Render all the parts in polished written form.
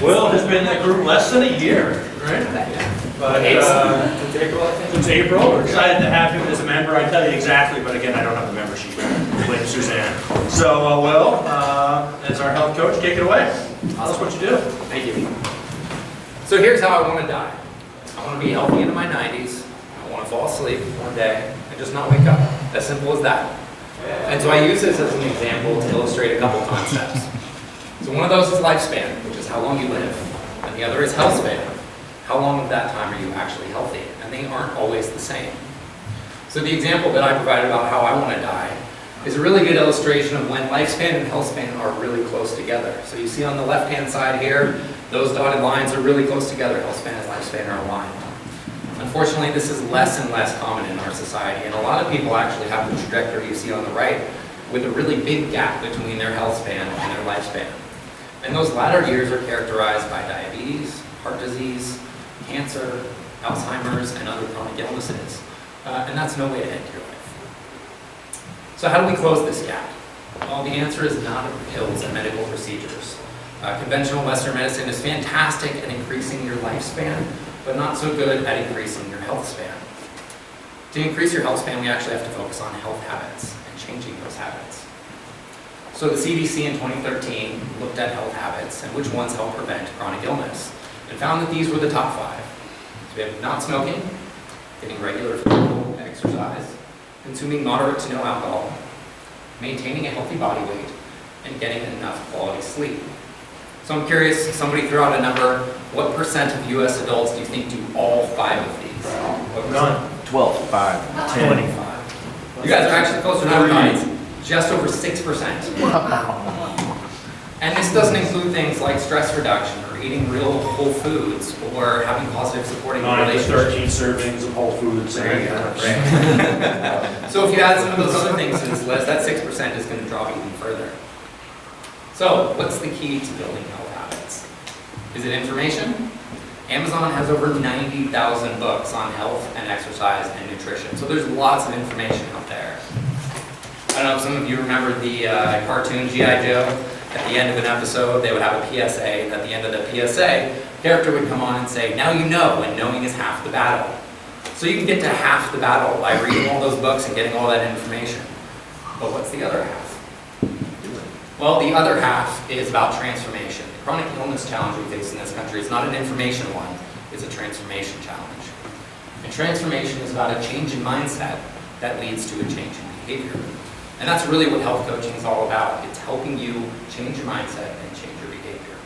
Will has been in the group less than a year, right? But since April, we're excited to have him as a member. I tell you exactly, but again, I don't have the membership. Blame Suzanne. So, Will, as our health coach, take it away. Tell us what you do. Thank you. So here's how I want to die. I want to be healthy into my 90s. I want to fall asleep one day and just not wake up. As simple as that. And so I use this as an example to illustrate a couple concepts. So one of those is lifespan, which is how long you live. And the other is health span. How long of that time are you actually healthy? And they aren't always the same. So the example that I provided about how I want to die is a really good illustration of when lifespan and health span are really close together. So you see on the left-hand side here, those dotted lines are really close together. Health span and lifespan are aligned. Unfortunately, this is less and less common in our society, and a lot of people actually have the trajectory you see on the right with a really big gap between their health span and their lifespan. And those latter years are characterized by diabetes, heart disease, cancer, Alzheimer's, and other chronic illnesses. And that's no way to end your life. So how do we close this gap? Well, the answer is not pills and medical procedures. Conventional Western medicine is fantastic at increasing your lifespan, but not so good at increasing your health span. To increase your health span, we actually have to focus on health habits and changing those habits. So the CDC in 2013 looked at health habits and which ones help prevent chronic illness, and found that these were the top 5. So we have not smoking, getting regular physical exercise, consuming moderate to no alcohol, maintaining a healthy body weight, and getting enough quality sleep. So I'm curious, somebody throw out a number, what percent of US adults do you think do all 5 of these? None. 12, 5, 10. 25. You guys are actually closer to our it's just over 6%. And this doesn't include things like stress reduction or eating real whole foods or having positive supporting 9 to relationships. 13 servings of Whole Foods. There you go. Right. So if you add some of those other things to this list, that 6% is going to drop even further. So what's the key to building health habits? Is it information? Amazon has over 90,000 books on health and exercise and nutrition. So there's lots of information out there. I don't know if some of you remember the cartoon G.I. Joe. At the end of an episode, they would have a PSA. At the end of the PSA, a character would come on and say, "Now you know, and knowing is half the battle." So you can get to half the battle by reading all those books and getting all that information. But what's the other half? Well, the other half is about transformation. The chronic illness challenge we face in this country is not an information one, it's a transformation challenge. And transformation is about a change in mindset that leads to a change in behavior. And that's really what health coaching is all about. It's helping you change your mindset and change your behavior.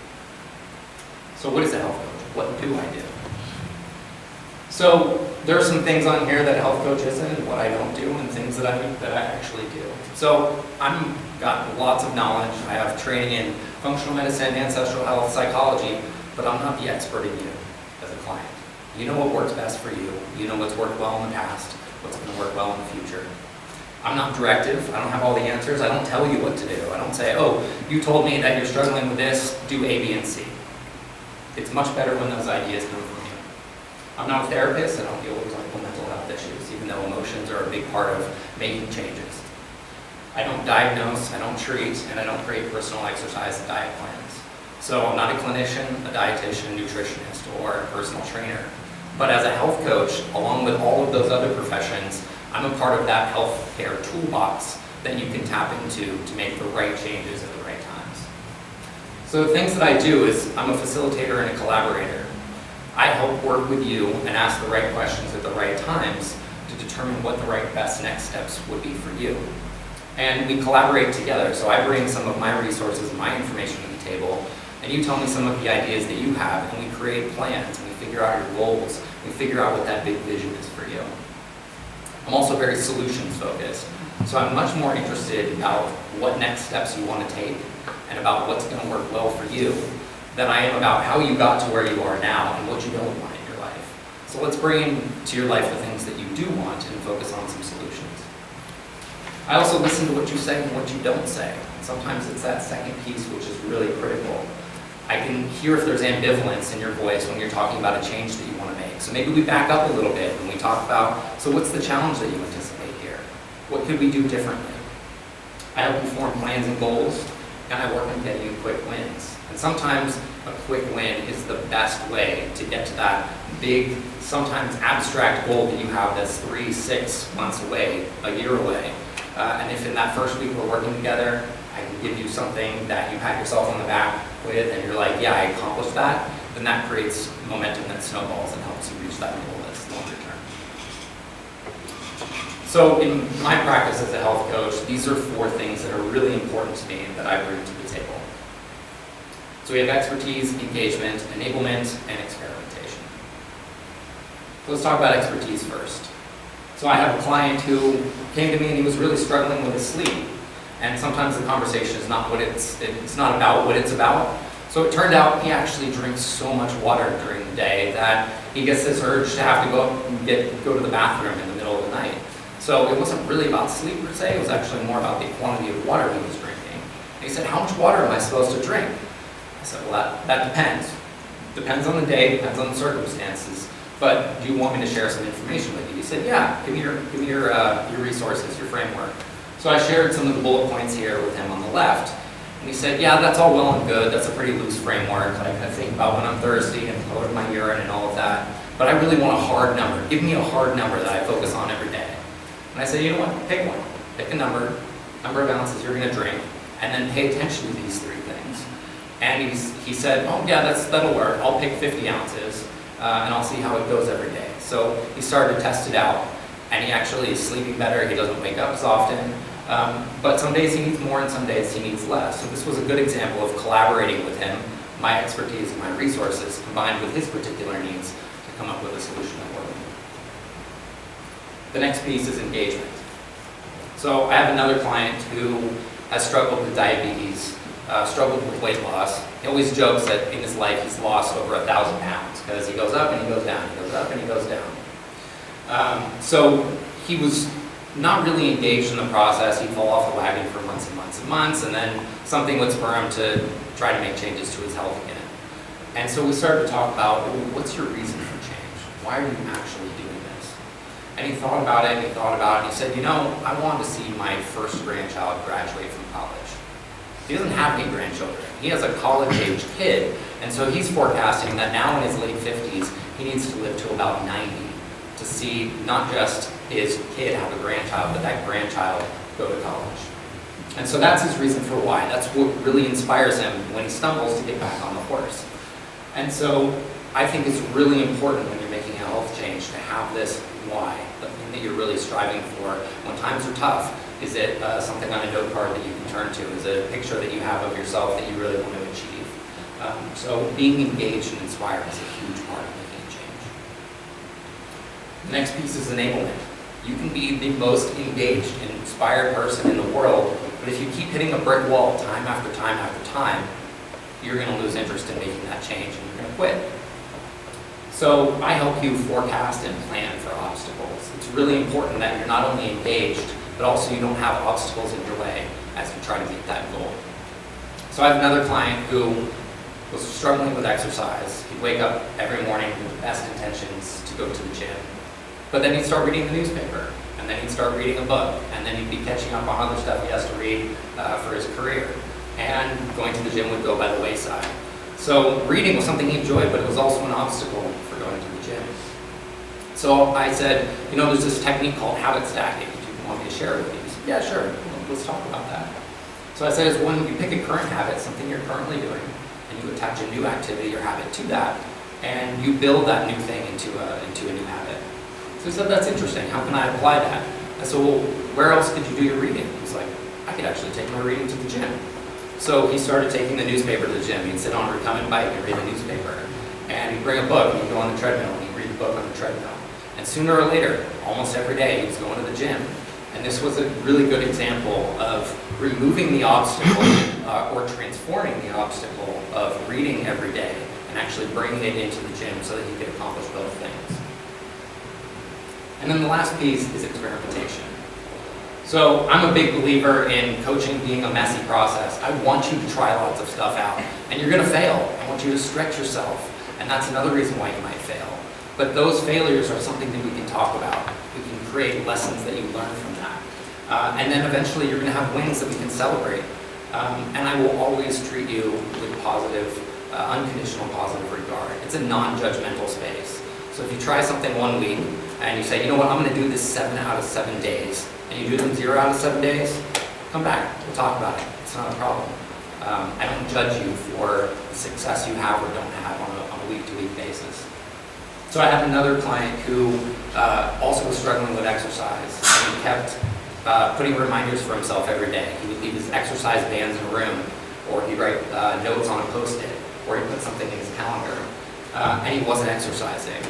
So what is a health coach? What do I do? So there are some things on here that a health coach isn't, and what I don't do, and things that I actually do. So I've got lots of knowledge. I have training in functional medicine, ancestral health, psychology, but I'm not the expert in you as a client. You know what works best for you. You know what's worked well in the past, what's going to work well in the future. I'm not directive. I don't have all the answers. I don't tell you what to do. I don't say, "Oh, you told me that you're struggling with this, do A, B, and C." It's much better when those ideas come from you. I'm not a therapist. I don't deal with clinical mental health issues, even though emotions are a big part of making changes. I don't diagnose, I don't treat, and I don't create personal exercise and diet plans. So I'm not a clinician, a dietitian, nutritionist, or a personal trainer. But as a health coach, along with all of those other professions, I'm a part of that healthcare toolbox that you can tap into to make the right changes at the right times. So the things that I do is I'm a facilitator and a collaborator. I help work with you and ask the right questions at the right times to determine what the right best next steps would be for you. And we collaborate together. So I bring some of my resources and my information to the table, and you tell me some of the ideas that you have, and we create plans, and we figure out your goals, we figure out what that big vision is for you. I'm also very solutions focused. So I'm much more interested about what next steps you want to take and about what's going to work well for you than I am about how you got to where you are now and what you don't want in your life. So let's bring to your life the things that you do want and focus on some solutions. I also listen to what you say and what you don't say. Sometimes it's that second piece which is really critical. I can hear if there's ambivalence in your voice when you're talking about a change that you want to make. So maybe we back up a little bit and we talk about, so what's the challenge that you anticipate here? What could we do differently? I help you form plans and goals, and I work on getting you quick wins. And sometimes a quick win is the best way to get to that big, sometimes abstract goal that you have that's 3, 6 months away, a year away. And if in that first week we're working together, I can give you something that you pat yourself on the back with and you're like, yeah, I accomplished that, then that creates momentum that snowballs and helps you reach that goal that's longer term. So in my practice as a health coach, these are 4 things that are really important to me that I bring to the table. So we have expertise, engagement, enablement, and experimentation. So let's talk about expertise first. So I have a client who came to me and he was really struggling with his sleep. And sometimes the conversation is not it's not about what it's about. So it turned out he actually drinks so much water during the day that he gets this urge to have to go to the bathroom in the middle of the night. So it wasn't really about sleep per se, it was actually more about the quantity of water he was drinking. And he said, how much water am I supposed to drink? I said, well, that depends. Depends on the day, depends on the circumstances. But do you want me to share some information with you? He said, yeah, give me your resources, your framework. So I shared some of the bullet points here with him on the left. And he said, yeah, that's all well and good. That's a pretty loose framework. Like I think about when I'm thirsty and color of my urine and all of that. But I really want a hard number. Give me a hard number that I focus on every day. And I said, you know what? Pick one. Pick a number of ounces you're going to drink, and then pay attention to these 3 things. And he said, oh yeah, that'll work. I'll pick 50 ounces, and I'll see how it goes every day. So he started to test it out, and he actually is sleeping better. He doesn't wake up as often. But some days he needs more and some days he needs less. So this was a good example of collaborating with him, my expertise and my resources, combined with his particular needs to come up with a solution that worked. The next piece is engagement. So I have another client who has struggled with diabetes, struggled with weight loss. He always jokes that in his life he's lost over 1,000 pounds because he goes up and he goes down, he goes up and he goes down. So he was not really engaged in the process. He'd fall off the wagon for months and months and months, and then something would spur him to try to make changes to his health again. And so we started to talk about, well, what's your reason for change? Why are you actually doing this? And he thought about it, and he thought about it, and he said, you know, I want to see my first grandchild graduate from college. He doesn't have any grandchildren. He has a college-age kid, and so he's forecasting that now in his late 50s, he needs to live to about 90 to see not just his kid have a grandchild, but that grandchild go to college. And so that's his reason for why. That's what really inspires him when he stumbles to get back on the horse. And so I think it's really important when you're making a health change to have this why, the thing that you're really striving for. When times are tough, is it something on a note card that you can turn to? Is it a picture that you have of yourself that you really want to achieve? So being engaged and inspired is a huge part of making a change. The next piece is enablement. You can be the most engaged and inspired person in the world, but if you keep hitting a brick wall time after time after time, you're going to lose interest in making that change and you're going to quit. So I help you forecast and plan for obstacles. It's really important that you're not only engaged, but also you don't have obstacles in your way as you try to meet that goal. So I have another client who was struggling with exercise. He'd wake up every morning with the best intentions to go to the gym. But then he'd start reading the newspaper, and then he'd start reading a book, and then he'd be catching up on other stuff he has to read for his career. And going to the gym would go by the wayside. So reading was something he enjoyed, but it was also an obstacle for going to the gym. So I said, you know, there's this technique called habit stacking. Do you want me to share it with you? He said, yeah, sure. Well, let's talk about that. So I said, it's when you pick a current habit, something you're currently doing, and you attach a new activity or habit to that, and you build that new thing into a new habit. So he said, that's interesting. How can I apply that? I said, well, where else could you do your reading? He's like, I could actually take my reading to the gym. So he started taking the newspaper to the gym. He'd sit on a recumbent bike and read the newspaper. And he'd bring a book and he'd go on the treadmill and he'd read the book on the treadmill. And sooner or later, almost every day, he was going to the gym. And this was a really good example of removing the obstacle or transforming the obstacle of reading every day and actually bringing it into the gym so that he could accomplish both things. And then the last piece is experimentation. So I'm a big believer in coaching being a messy process. I want you to try lots of stuff out, and you're going to fail. I want you to stretch yourself, and that's another reason why you might fail. But those failures are something that we can talk about. We can create lessons that you learn from that. And then eventually you're going to have wins that we can celebrate. And I will always treat you with positive, unconditional positive regard. It's a non-judgmental space. So if you try something one week and you say, you know what, I'm going to do this 7 out of 7 days, and you do them 0 out of 7 days, come back, we'll talk about it. It's not a problem. I don't judge you for the success you have or don't have on a week-to-week basis. So I had another client who also was struggling with exercise, and he kept putting reminders for himself every day. He would leave his exercise bands in a room, or he'd write notes on a Post-it, or he'd put something in his calendar, and he wasn't exercising.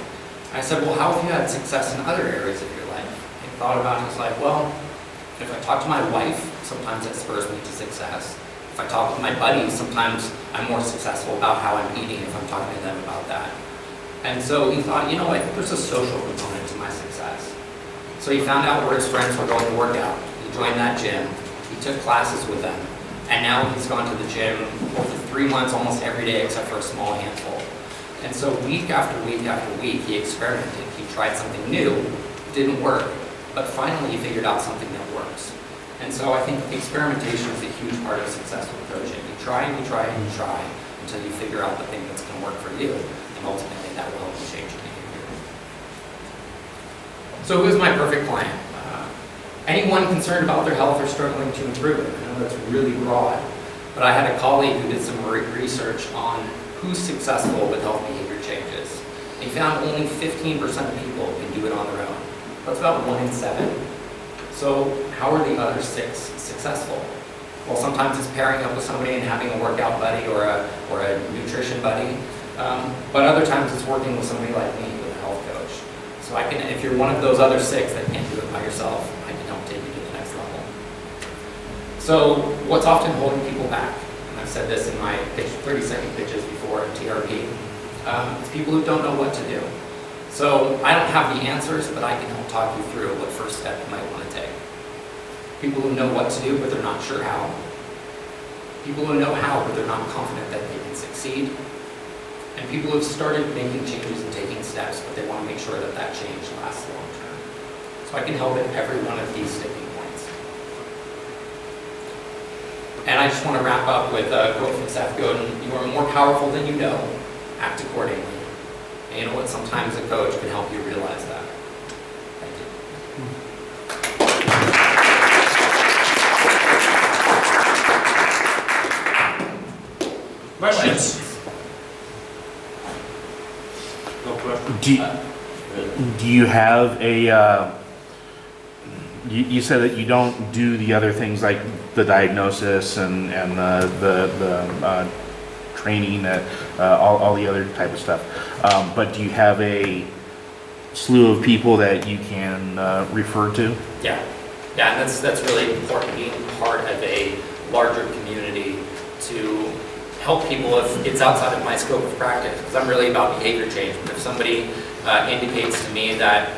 And I said, well, how have you had success in other areas of your life? And he thought about it, and he was like, well, if I talk to my wife, sometimes that spurs me to success. If I talk with my buddies, sometimes I'm more successful about how I'm eating if I'm talking to them about that. And so he thought, you know what, there's a social component to my success. So he found out where his friends were going to work out. He joined that gym. He took classes with them. And now he's gone to the gym over 3 months almost every day except for a small handful. And so week after week after week, he experimented. He tried something new, didn't work, but finally he figured out something that works. And so I think experimentation is a huge part of successful coaching. You try and you try and you try until you figure out the thing that's going to work for you, and ultimately that will help you change your behavior. So who's my perfect client? Anyone concerned about their health or struggling to improve it. I know that's really broad, but I had a colleague who did some research on who's successful with health behavior changes. He found only 15% of people can do it on their own. That's about 1 in 7. So how are the other 6 successful? Well, sometimes it's pairing up with somebody and having a workout buddy or a nutrition buddy, but other times it's working with somebody like me, with a health coach. So I can, if you're one of those other 6 that can't do it by yourself, I can help take you to the next level. So what's often holding people back? And I've said this in my 30-second pitches before in TRP. It's people who don't know what to do. So I don't have the answers, but I can help talk you through what first step you might want to take. People who know what to do, but they're not sure how. People who know how, but they're not confident that they can succeed. And people who have started making changes and taking steps, but they want to make sure that that change lasts long term. So I can help at every one of these sticking points. And I just want to wrap up with a quote from Seth Godin: "You are more powerful than you know. Act accordingly." And you know what? Sometimes a coach can help you realize that. Thank you. Questions? No questions. Do you have a, you said that you don't do the other things like the diagnosis and the training, all the other type of stuff, but do you have a slew of people that you can refer to? Yeah, and that's really important, being part of a larger community to help people if it's outside of my scope of practice, because I'm really about behavior change. But if somebody indicates to me that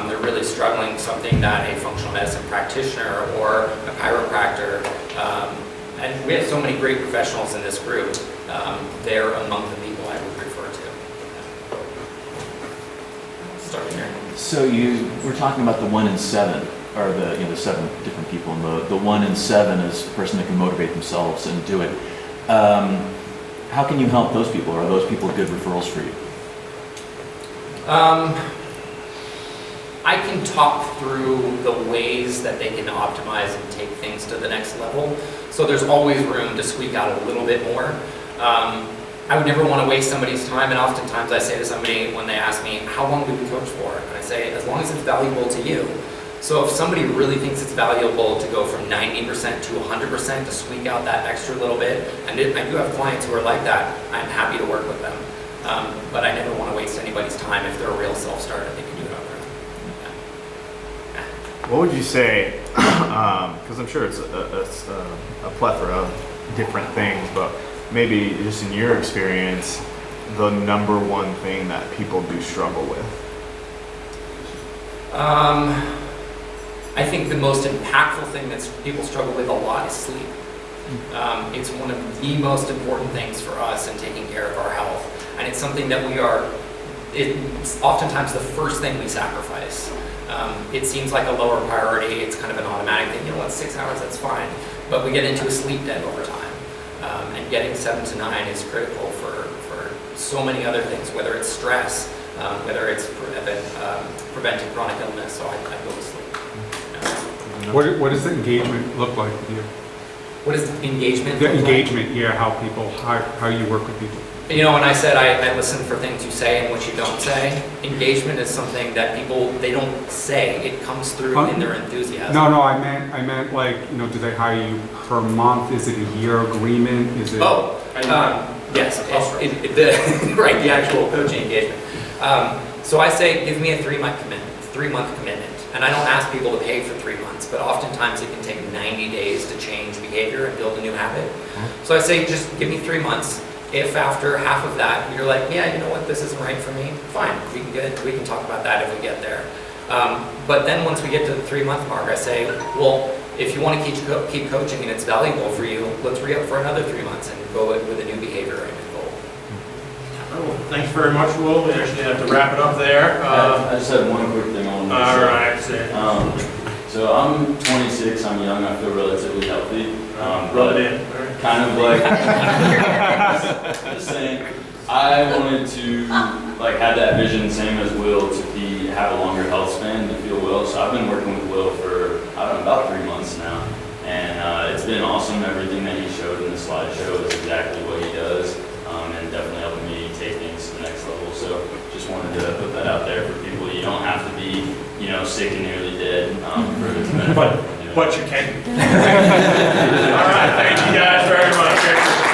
they're really struggling with something that a functional medicine practitioner or a chiropractor, and we have so many great professionals in this group, they're among the people I would refer to. Starting here. So you were talking about the 1 in 7, or the 7 different people, and the 1 in 7 is the person that can motivate themselves and do it. How can you help those people? Are those people good referrals for you? I can talk through the ways that they can optimize and take things to the next level. So there's always room to squeak out a little bit more. I would never want to waste somebody's time, and oftentimes I say to somebody when they ask me, how long do we coach for? And I say, as long as it's valuable to you. So if somebody really thinks it's valuable to go from 90% to 100% to squeak out that extra little bit, and I do have clients who are like that, I'm happy to work with them. But I never want to waste anybody's time. If they're a real self-starter, they can do it on their own. Yeah. What would you say, because I'm sure it's a plethora of different things, but maybe just in your experience, the number one thing that people do struggle with? I think the most impactful thing that people struggle with a lot is sleep. It's one of the most important things for us in taking care of our health. And it's something that it's oftentimes the first thing we sacrifice. It seems like a lower priority, it's kind of an automatic thing, 6 hours, that's fine. But we get into a sleep debt over time. And getting 7 to 9 is critical for so many other things, whether it's stress, whether it's preventing chronic illness, so I go to sleep. What does the engagement look like with you? What is the engagement? The look like? engagement, yeah, how you work with people. You know, when I said I listen for things you say and what you don't say, engagement is something that people, they don't say. It comes through in their enthusiasm. No, I meant like, do they hire you per month? Is it a year agreement? Is it? Yes, right, the actual coaching engagement. So I say, give me a 3-month commitment. And I don't ask people to pay for 3 months, but oftentimes it can take 90 days to change behavior and build a new habit. So I say, just give me 3 months. If after half of that, you're like, yeah, you know what, this isn't right for me, fine, we can talk about that if we get there. But then once we get to the 3-month mark, I say, well, if you want to keep coaching and it's valuable for you, let's re-up for another 3 months and go with a new behavior and a goal. Well, thanks very much, Will. We actually have to wrap it up there. I just have one quick thing I want to say. All right, say. So I'm 26, I'm young, I feel relatively healthy. Rub it in. Kind of like, just saying, I wanted to like have that vision, same as Will, to have a longer health span, to feel well. So I've been working with Will for, I don't know, about 3 months now. And it's been awesome. Everything that he showed in the slideshow is exactly what he does. And definitely helping me take things to the next level. So just wanted to put that out there for people. You don't have to be, sick and nearly dead for it to benefit. But you can. All right, thank you guys very much.